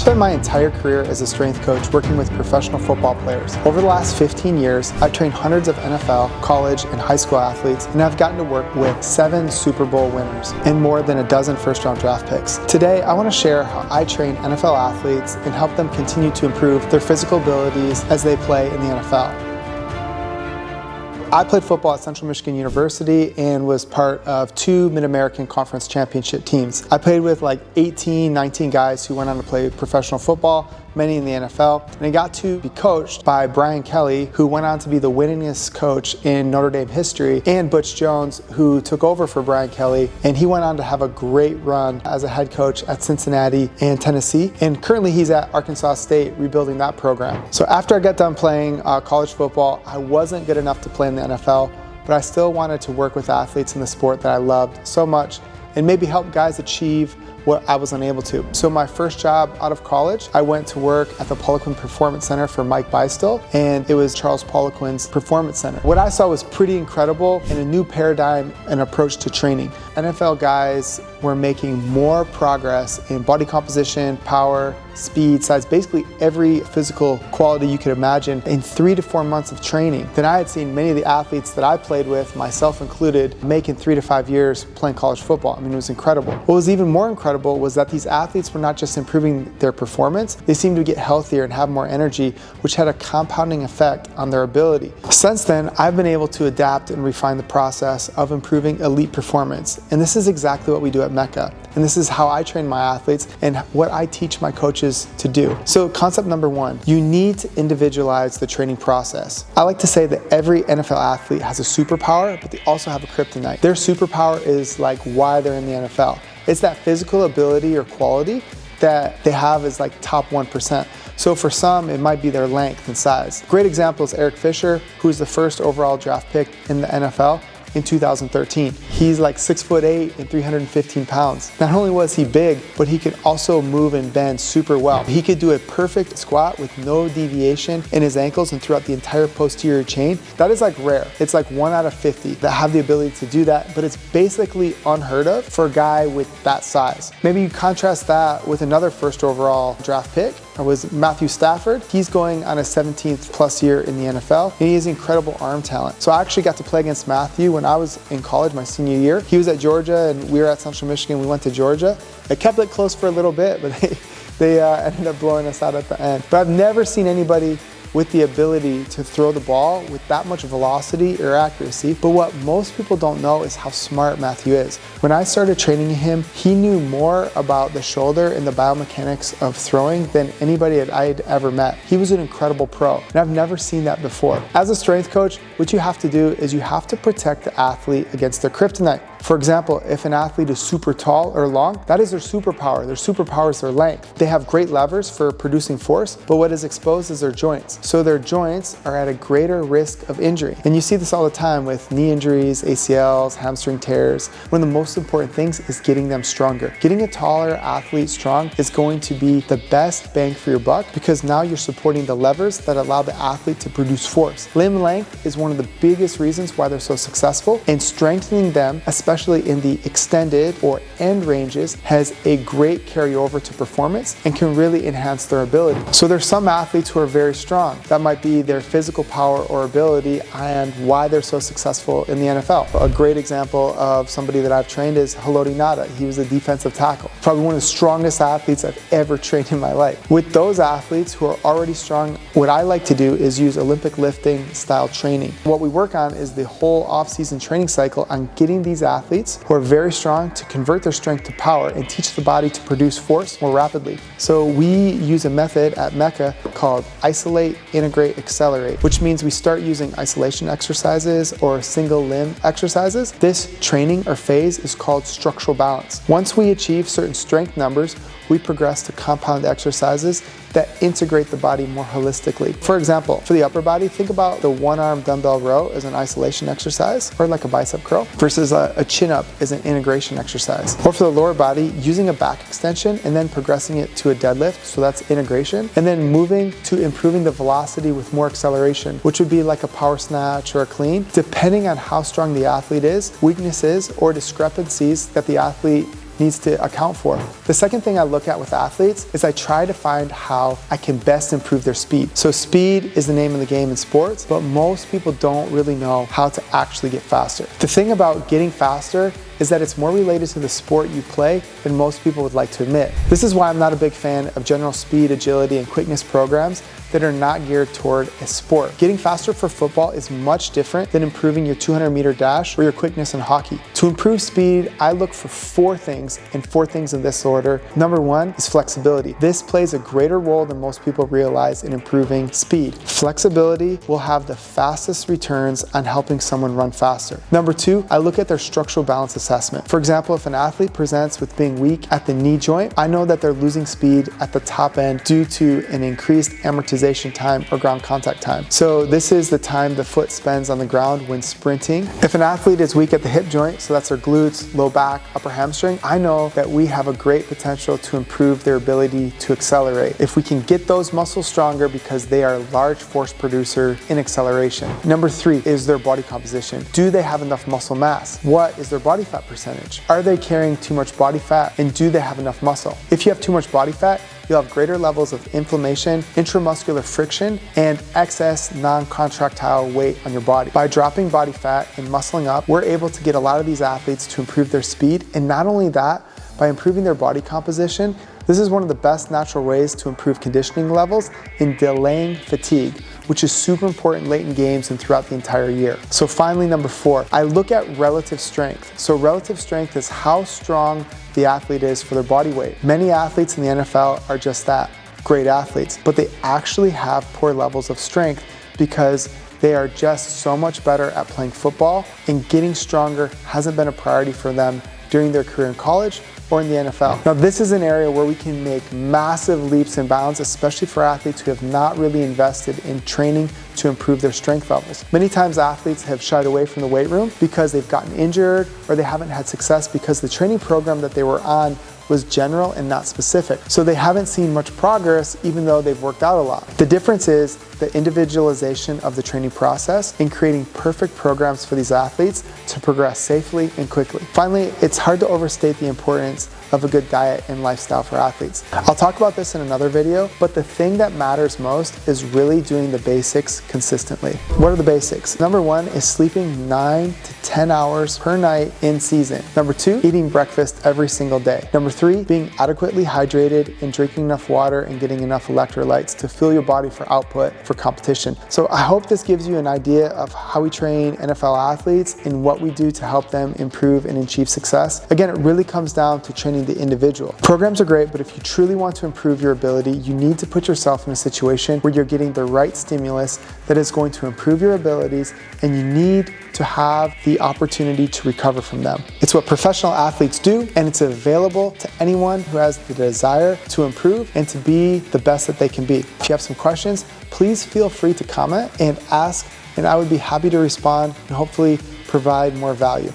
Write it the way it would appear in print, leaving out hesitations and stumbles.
spent my entire career as a strength coach working with professional football players. Over the last 15 years, I've trained hundreds of NFL, college, and high school athletes, and I've gotten to work with 7 Super Bowl winners and more than a dozen first-round draft picks. Today, I want to share how I train NFL athletes and help them continue to improve their physical abilities as they play in the NFL. I played football at Central Michigan University and was part of 2 Mid-American Conference Championship teams. I played with like 18, 19 guys who went on to play professional football, many in the NFL, and I got to be coached by Brian Kelly, who went on to be the winningest coach in Notre Dame history, and Butch Jones, who took over for Brian Kelly, and he went on to have a great run as a head coach at Cincinnati and Tennessee, and currently he's at Arkansas State rebuilding that program. So after I got done playing college football, I wasn't good enough to play in the NFL, but I still wanted to work with athletes in the sport that I loved so much and maybe help guys achieve what I was unable to. So my first job out of college, I went to work at the Poliquin Performance Center for Mike Beistel, and it was Charles Poliquin's Performance Center. What I saw was pretty incredible and a new paradigm and approach to training. NFL guys were making more progress in body composition, power, speed, size, basically every physical quality you could imagine in 3 to 4 months of training than I had seen many of the athletes that I played with, myself included, make in 3 to 5 years playing college football. I mean, it was incredible. What was even more incredible was that these athletes were not just improving their performance, they seemed to get healthier and have more energy, which had a compounding effect on their ability. Since then, I've been able to adapt and refine the process of improving elite performance. And this is exactly what we do at MECA. And this is how I train my athletes and what I teach my coaches to do. So concept number 1, you need to individualize the training process. I like to say that every NFL athlete has a superpower, but they also have a kryptonite. Their superpower is like why they're in the NFL. It's that physical ability or quality that they have is like top 1%. So for some, it might be their length and size. Great example is Eric Fisher, who's the first overall draft pick in the NFL in 2013. He's like 6'8" and 315 pounds. Not only was he big, but he could also move and bend super well. He could do a perfect squat with no deviation in his ankles and throughout the entire posterior chain. That is like rare. It's like 1 out of 50 that have the ability to do that, but it's basically unheard of for a guy with that size. Maybe you contrast that with another first overall draft pick. It was Matthew Stafford. He's going on his 17th plus year in the NFL, and he has incredible arm talent. So I actually got to play against Matthew when I was in college, my senior year. He was at Georgia, and we were at Central Michigan. We went to Georgia. I kept it close for a little bit, but they ended up blowing us out at the end. But I've never seen anybody with the ability to throw the ball with that much velocity or accuracy. But what most people don't know is how smart Matthew is. When I started training him, he knew more about the shoulder and the biomechanics of throwing than anybody that I had ever met. He was an incredible pro, and I've never seen that before. As a strength coach, what you have to do is you have to protect the athlete against their kryptonite. For example, if an athlete is super tall or long, that is their superpower. Their superpower is their length. They have great levers for producing force, but what is exposed is their joints. So their joints are at a greater risk of injury. And you see this all the time with knee injuries, ACLs, hamstring tears. One of the most important things is getting them stronger. Getting a taller athlete strong is going to be the best bang for your buck because now you're supporting the levers that allow the athlete to produce force. Limb length is one of the biggest reasons why they're so successful, and strengthening them, especially in the extended or end ranges, has a great carryover to performance and can really enhance their ability. So there's some athletes who are very strong. That might be their physical power or ability and why they're so successful in the NFL. A great example of somebody that I've trained is Haloti Ngata. He was a defensive tackle. Probably one of the strongest athletes I've ever trained in my life. With those athletes who are already strong, what I like to do is use Olympic lifting style training. What we work on is the whole off-season training cycle on getting these athletes who are very strong to convert their strength to power and teach the body to produce force more rapidly. So we use a method at MECA called isolate, integrate, accelerate, which means we start using isolation exercises or single limb exercises. This training or phase is called structural balance. Once we achieve certain strength numbers, we progress to compound exercises that integrate the body more holistically. For example, for the upper body, think about the one-arm dumbbell row as an isolation exercise, or like a bicep curl, versus a chin-up as an integration exercise. Or for the lower body, using a back extension and then progressing it to a deadlift, so that's integration, and then moving to improving the velocity with more acceleration, which would be like a power snatch or a clean, depending on how strong the athlete is, weaknesses, or discrepancies that the athlete needs to account for. The second thing I look at with athletes is I try to find how I can best improve their speed. So speed is the name of the game in sports, but most people don't really know how to actually get faster. The thing about getting faster is that it's more related to the sport you play than most people would like to admit. This is why I'm not a big fan of general speed, agility, and quickness programs that are not geared toward a sport. Getting faster for football is much different than improving your 200-meter dash or your quickness in hockey. To improve speed, I look for 4 things, and 4 things in this order. Number 1 is flexibility. This plays a greater role than most people realize in improving speed. Flexibility will have the fastest returns on helping someone run faster. Number 2, I look at their structural balance assessment. For example, if an athlete presents with being weak at the knee joint, I know that they're losing speed at the top end due to an increased amortization time or ground contact time. So this is the time the foot spends on the ground when sprinting. If an athlete is weak at the hip joint, so that's their glutes, low back, upper hamstring, I know that we have a great potential to improve their ability to accelerate. If we can get those muscles stronger because they are a large force producer in acceleration. Number 3 is their body composition. Do they have enough muscle mass? What is their body fat percentage? Are they carrying too much body fat, and do they have enough muscle? If you have too much body fat, you'll have greater levels of inflammation, intramuscular friction, and excess non-contractile weight on your body. By dropping body fat and muscling up, we're able to get a lot of these athletes to improve their speed, and not only that, by improving their body composition, this is one of the best natural ways to improve conditioning levels in delaying fatigue, which is super important late in games and throughout the entire year. So finally, number 4, I look at relative strength. So relative strength is how strong the athlete is for their body weight. Many athletes in the NFL are just that, great athletes, but they actually have poor levels of strength because they are just so much better at playing football, and getting stronger hasn't been a priority for them during their career in college or in the NFL. Now, this is an area where we can make massive leaps and bounds, especially for athletes who have not really invested in training to improve their strength levels. Many times athletes have shied away from the weight room because they've gotten injured, or they haven't had success because the training program that they were on was general and not specific. So they haven't seen much progress even though they've worked out a lot. The difference is the individualization of the training process in creating perfect programs for these athletes to progress safely and quickly. Finally, it's hard to overstate the importance of a good diet and lifestyle for athletes. I'll talk about this in another video, but the thing that matters most is really doing the basics consistently. What are the basics? Number 1 is sleeping 9 to 10 hours per night in season. Number 2, eating breakfast every single day. Number 3, being adequately hydrated and drinking enough water and getting enough electrolytes to fuel your body for output for competition. So I hope this gives you an idea of how we train NFL athletes and what we do to help them improve and achieve success. Again, it really comes down to training the individual. Programs are great, but if you truly want to improve your ability, you need to put yourself in a situation where you're getting the right stimulus that is going to improve your abilities, and you need to have the opportunity to recover from them. It's what professional athletes do, and it's available to anyone who has the desire to improve and to be the best that they can be. If you have some questions, please feel free to comment and ask, and I would be happy to respond and hopefully provide more value.